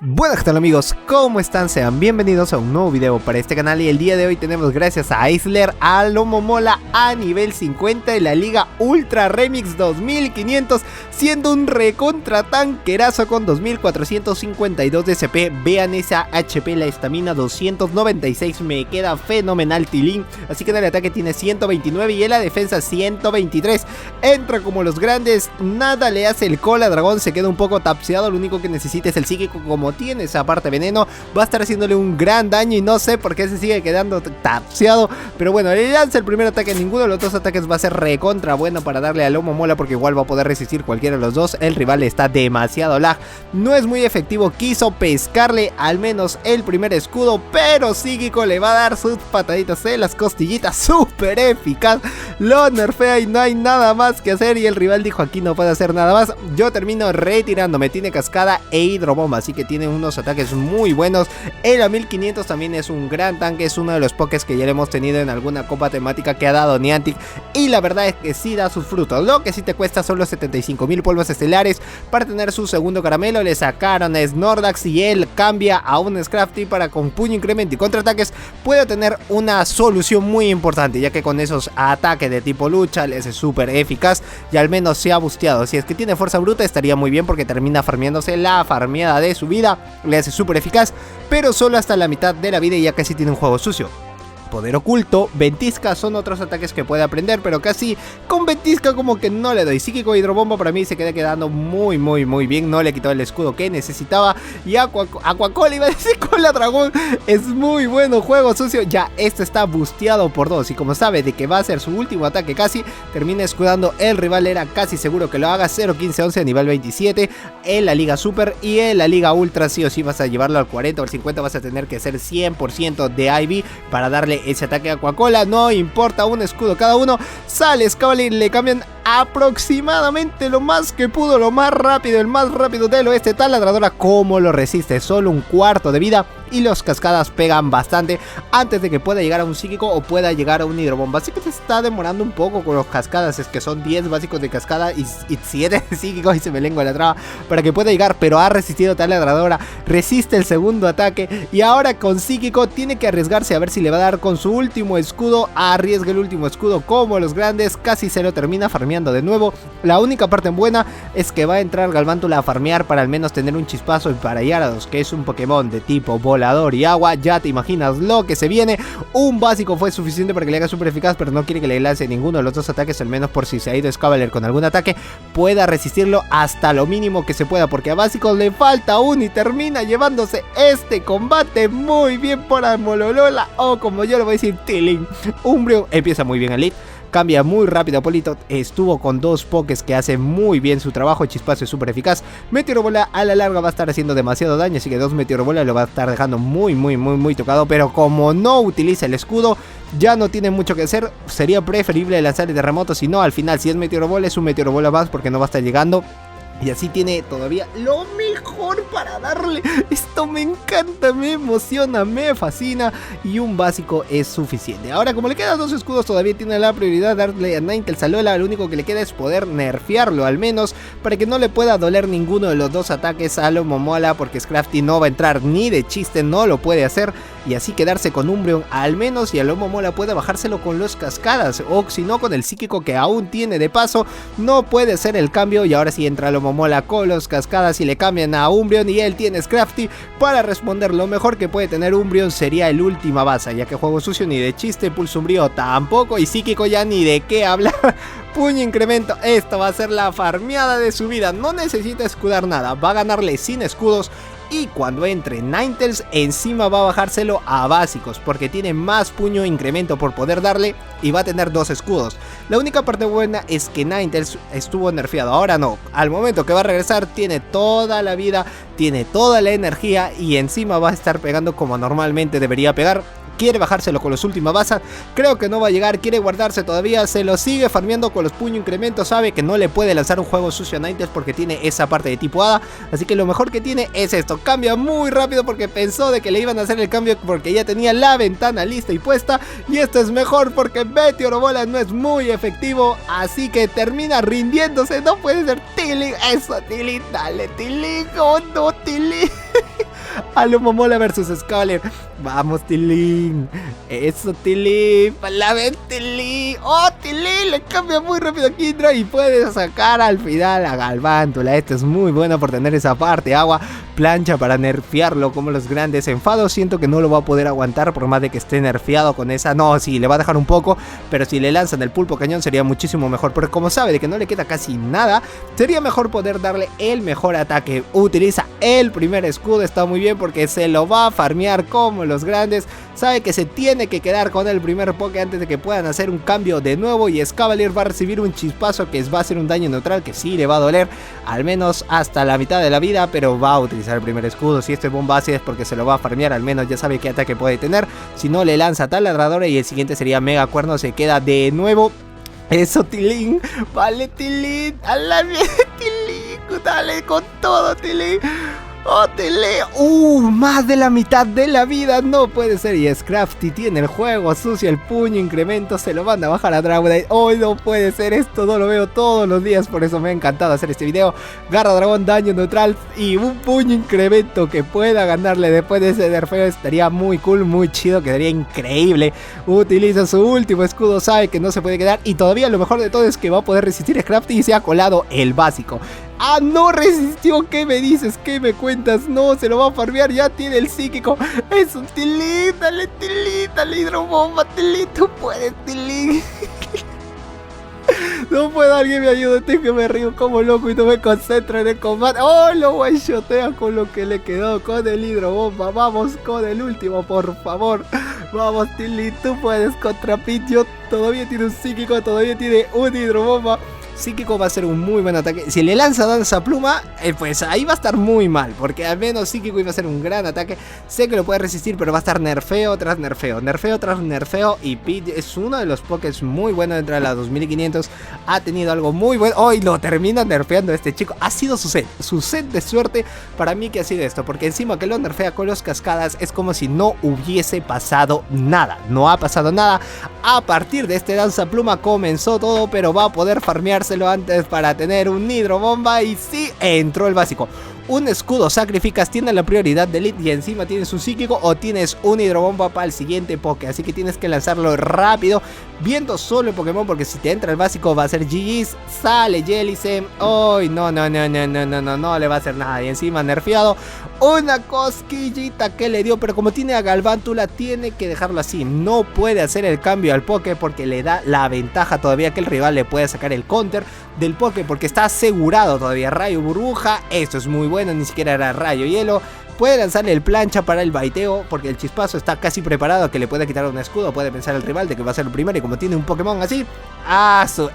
Buenas, ¿qué tal amigos? ¿Cómo están? Sean bienvenidos a un nuevo video para este canal y el día de hoy tenemos gracias a Aisler a Lomomola a nivel 50 de la Liga Ultra Remix 2500, siendo un recontra tanquerazo con 2452 de SP. Vean esa HP, la estamina 296, me queda fenomenal Tilín, así que en el ataque tiene 129 y en la defensa 123. Entra como los grandes, nada le hace el cola dragón, se queda un poco tapseado, lo único que necesita es el psíquico. Como tiene esa parte veneno, va a estar haciéndole un gran daño y no sé por qué se sigue quedando tapseado, pero bueno, le lanza el primer ataque. Ninguno de los dos ataques va a ser recontra bueno para darle a Lomomola porque igual va a poder resistir cualquiera de los dos. El rival está demasiado lag, no es muy efectivo, quiso pescarle al menos el primer escudo, pero Psíquico le va a dar sus pataditas en las costillitas, súper eficaz, lo nerfea y no hay nada más que hacer y el rival dijo aquí no puede hacer nada más, yo termino retirándome. Tiene cascada e hidrobomba, así que tiene unos ataques muy buenos. El A1500 también es un gran tanque, es uno de los pokés que ya le hemos tenido en alguna copa temática que ha dado Niantic y la verdad es que sí da sus frutos. Lo que sí te cuesta son los 75.000 polvos estelares para tener su segundo caramelo. Le sacaron a Snorlax y él cambia a un Scrafty para con puño incremento y contraataques puede tener una solución muy importante, ya que con esos ataques de tipo lucha le es súper eficaz y al menos se ha busteado. Si es que tiene fuerza bruta estaría muy bien porque termina farmeándose la farmeada de su vida, le hace súper eficaz, pero solo hasta la mitad de la vida y ya casi tiene un juego sucio. Poder oculto, ventisca son otros ataques que puede aprender, pero casi con ventisca como que no le doy. Psíquico hidrobomba para mí se queda quedando muy bien, no le quitó el escudo que necesitaba. Y Aquacola, iba a decir cola dragón, es muy bueno, juego sucio. Ya este está busteado por 2 y como sabe de que va a ser su último ataque casi, termina escudando el rival, era casi seguro que lo haga. 0-15-11 a nivel 27 en la Liga Super y en la Liga Ultra sí o sí vas a llevarlo al 40 o al 50, vas a tener que ser 100% de IV para darle ese ataque a Aquacola. No importa, un escudo cada uno. Sale Escavalier, le cambian aproximadamente lo más que pudo, lo más rápido, el más rápido del oeste. Taladradora, como lo resiste, solo un cuarto de vida y los cascadas pegan bastante antes de que pueda llegar a un psíquico o pueda llegar a un hidrobomba, así que se está demorando un poco con los cascadas, es que son 10 básicos de cascada y 7 psíquicos y se me lengua la traba para que pueda llegar, pero ha resistido Taladradora, resiste el segundo ataque y ahora con psíquico tiene que arriesgarse a ver si le va a dar con su último escudo. Arriesga el último escudo como los grandes, casi se lo termina farmeando de nuevo. La única parte buena es que va a entrar Galvántula a farmear para al menos tener un chispazo y para Gyarados, que es un Pokémon de tipo volador y agua. Ya te imaginas lo que se viene. Un básico fue suficiente para que le haga súper eficaz, pero no quiere que le lance ninguno de los dos ataques, al menos por si se ha ido Escavalier con algún ataque pueda resistirlo hasta lo mínimo que se pueda, porque a básicos le falta uno y termina llevándose este combate muy bien por Amololola, o como yo le voy a decir, Tilín. Umbreon empieza muy bien el lead, cambia muy rápido a Politoed, estuvo con dos pokés que hace muy bien su trabajo, Chispazo es súper eficaz. Meteoro Bola a la larga va a estar haciendo demasiado daño, así que 2 Meteoro Bola lo va a estar dejando muy tocado, pero como no utiliza el escudo, ya no tiene mucho que hacer. Sería preferible lanzar el terremoto, si no al final si es Meteoro Bola es un Meteoro Bola más porque no va a estar llegando. Y así tiene todavía lo mejor para darle. Esto me encanta, me emociona, me fascina. Y un básico es suficiente. Ahora como le quedan 2 escudos todavía tiene la prioridad de darle a Ninetales Alola. Lo único que le queda es poder nerfearlo al menos, para que no le pueda doler ninguno de los dos ataques a Lomomola, porque Scrafty no va a entrar ni de chiste, no lo puede hacer. Y así quedarse con Umbreon al menos, y a Lomomola puede bajárselo con los cascadas, o si no con el psíquico que aún tiene de paso. No puede hacer el cambio y ahora sí entra Lomomola con los cascadas y le cambian a Umbreon y él tiene Scrafty para responder. Lo mejor que puede tener Umbreon sería el última base, ya que juego sucio ni de chiste, pulso umbrío tampoco y psíquico ya ni de qué hablar. Puño incremento, esto va a ser la farmeada de su vida, no necesita escudar nada, va a ganarle sin escudos. Y cuando entre Ninetales encima va a bajárselo a básicos, porque tiene más puño incremento por poder darle y va a tener 2 escudos. La única parte buena es que Ninetales estuvo nerfeado, ahora no. Al momento que va a regresar tiene toda la vida, tiene toda la energía y encima va a estar pegando como normalmente debería pegar. Quiere bajárselo con los última baza, creo que no va a llegar, quiere guardarse todavía, se lo sigue farmeando con los puño incrementos, sabe que no le puede lanzar un juego sucio a Ninetales porque tiene esa parte de tipo hada, así que lo mejor que tiene es esto. Cambia muy rápido porque pensó de que le iban a hacer el cambio porque ya tenía la ventana lista y puesta, y esto es mejor porque Meteoro Bola no es muy efectivo, así que termina rindiéndose. No puede ser Tilín, eso Tilín, dale Tilín, oh no Tilín. Alomomola versus Escavalier. Vamos, Tilín. Eso, Tilín. La ven, Tilín. Oh, Tilín. Le cambia muy rápido a Kindra y puede sacar al final a Galvántula. Este es muy bueno por tener esa parte agua. Plancha para nerfearlo como los grandes. Enfado siento que no lo va a poder aguantar por más de que esté nerfeado con esa. No, sí, le va a dejar un poco. Pero si le lanzan el pulpo cañón sería muchísimo mejor. Pero como sabe de que no le queda casi nada, sería mejor poder darle el mejor ataque. Utiliza el primer escudo. Está muy bien porque se lo va a farmear como los grandes. Sabe que se tiene que quedar con el primer poke antes de que puedan hacer un cambio de nuevo. Y Escavalier va a recibir un chispazo que va a ser un daño neutral que sí le va a doler. Al menos hasta la mitad de la vida. Pero va a utilizar el primer escudo. Si este bomba así es porque se lo va a farmear. Al menos ya sabe qué ataque puede tener. Si no, le lanza taladradora. Y el siguiente sería Mega Cuerno. Se queda de nuevo. Eso, Tilín. Vale, Tilín. A la mierda, Tilín. Dale con todo, Tilín. ¡Oh, te leo! Más de la mitad de la vida. No puede ser. Y Scrafty tiene el juego sucio, el puño incremento. Se lo manda a bajar a Dragonite. ¡Oh, no puede ser! Esto no lo veo todos los días. Por eso me ha encantado hacer este video. Garra dragón, daño neutral y un puño incremento que pueda ganarle después de ese nerfeo. Estaría muy cool, muy chido. Quedaría increíble. Utiliza su último escudo. Sabe que no se puede quedar. Y todavía lo mejor de todo es que va a poder resistir Scrafty. Y se ha colado el básico. ¡Ah, no resistió! ¿Qué me dices? ¿Qué me cuentas? No, se lo va a farmear, ya tiene el psíquico. Es un Tilín, dale Tilín, dale hidrobomba, Tilín, tú puedes, Tilín. No puedo, alguien me ayude, que me río como loco y no me concentro en el combate. ¡Oh, lo one-shotea con lo que le quedó con el hidrobomba! Vamos con el último, por favor. Vamos, Tilín, tú puedes contra Pitio. Todavía tiene un psíquico, todavía tiene un hidrobomba. Psíquico va a ser un muy buen ataque. Si le lanza danza pluma, pues ahí va a estar muy mal. Porque al menos Psíquico iba a ser un gran ataque. Sé que lo puede resistir, pero va a estar nerfeo tras nerfeo. Nerfeo tras nerfeo. Y Pete es uno de los pokés muy buenos dentro de la 2500. Ha tenido algo muy bueno. Hoy lo termina nerfeando este chico. Ha sido su set de suerte para mí que ha sido esto. Porque encima que lo nerfea con los cascadas, es como si no hubiese pasado nada. No ha pasado nada. A partir de este danza pluma comenzó todo, pero va a poder farmearse antes para tener un hidrobomba. Y sí, entró el básico. Un escudo sacrificas, tiene la prioridad de elite y encima tienes un psíquico o tienes un hidrobomba para el siguiente poke. Así que tienes que lanzarlo rápido, viendo solo el Pokémon, porque si te entra el básico va a ser GG's. Sale Jellicent. ¡Ay, no le va a hacer nada! Y encima nerfeado. Una cosquillita que le dio, pero como tiene a Galvántula, tiene que dejarlo así. No puede hacer el cambio al poke porque le da la ventaja todavía que el rival le puede sacar el counter del poke, porque está asegurado todavía. Rayo burbuja, esto es muy bueno, ni siquiera era rayo hielo. Puede lanzarle el plancha para el baiteo, porque el chispazo está casi preparado a que le pueda quitar un escudo. Puede pensar el rival de que va a ser el primero, y como tiene un Pokémon así,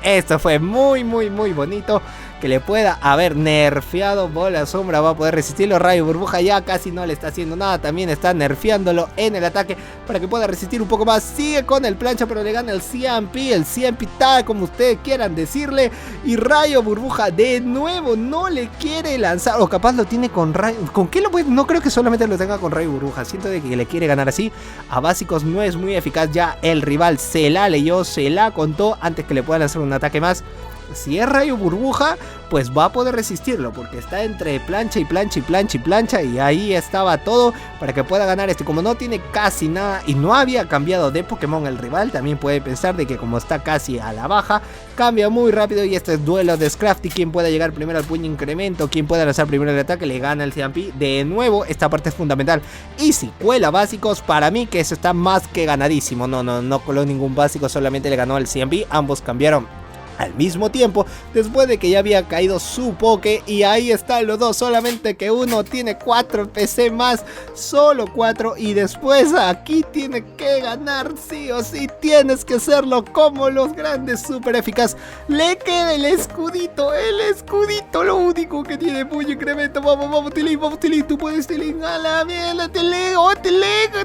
esto fue muy bonito. Que le pueda haber nerfeado. Bola sombra va a poder resistirlo. Rayo burbuja ya casi no le está haciendo nada. También está nerfeándolo en el ataque para que pueda resistir un poco más. Sigue con el plancha, pero le gana el CMP. El CMP tal como ustedes quieran decirle. Y rayo burbuja de nuevo no le quiere lanzar. O capaz lo tiene con rayo. ¿Con qué lo puede? No creo que solamente lo tenga con rayo burbuja. Siento de que le quiere ganar así. A básicos no es muy eficaz. Ya el rival se la leyó, se la contó antes que le pueda lanzar un ataque más. Si es rayo burbuja, pues va a poder resistirlo, porque está entre plancha y plancha y plancha y plancha. Y ahí estaba todo para que pueda ganar este. Como no tiene casi nada y no había cambiado de Pokémon el rival, también puede pensar de que como está casi a la baja, cambia muy rápido. Y este es duelo de Scrafty. Quien pueda llegar primero al puño incremento, quien pueda lanzar primero el ataque, le gana el CMP. De nuevo, esta parte es fundamental. Y si cuela básicos, para mí que eso está más que ganadísimo. No coló ningún básico, solamente le ganó el CMP. Ambos cambiaron al mismo tiempo, después de que ya había caído su poke. Y ahí están los dos, solamente que uno tiene 4 PC más, solo 4. Y después aquí tiene que ganar sí o sí. Tienes que hacerlo como los grandes, súper eficaz. Le queda el escudito, lo único que tiene puño incremento. Vamos Tilín, tú puedes, Tilín. A la mierda, Tilín,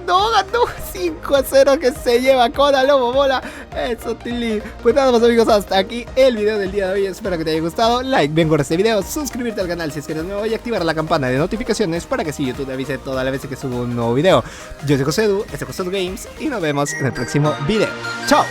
no ganó 5-0 que se lleva con Alomomola. Eso, Tilín. Pues nada más, amigos, hasta aquí el video del día de hoy. Espero que te haya gustado. Like bien por este video, suscribirte al canal si es que eres nuevo y activar la campana de notificaciones para que si YouTube te avise todas las veces que subo un nuevo video. Yo soy Josedu, este es Josedu Games y nos vemos en el próximo video. ¡Chao!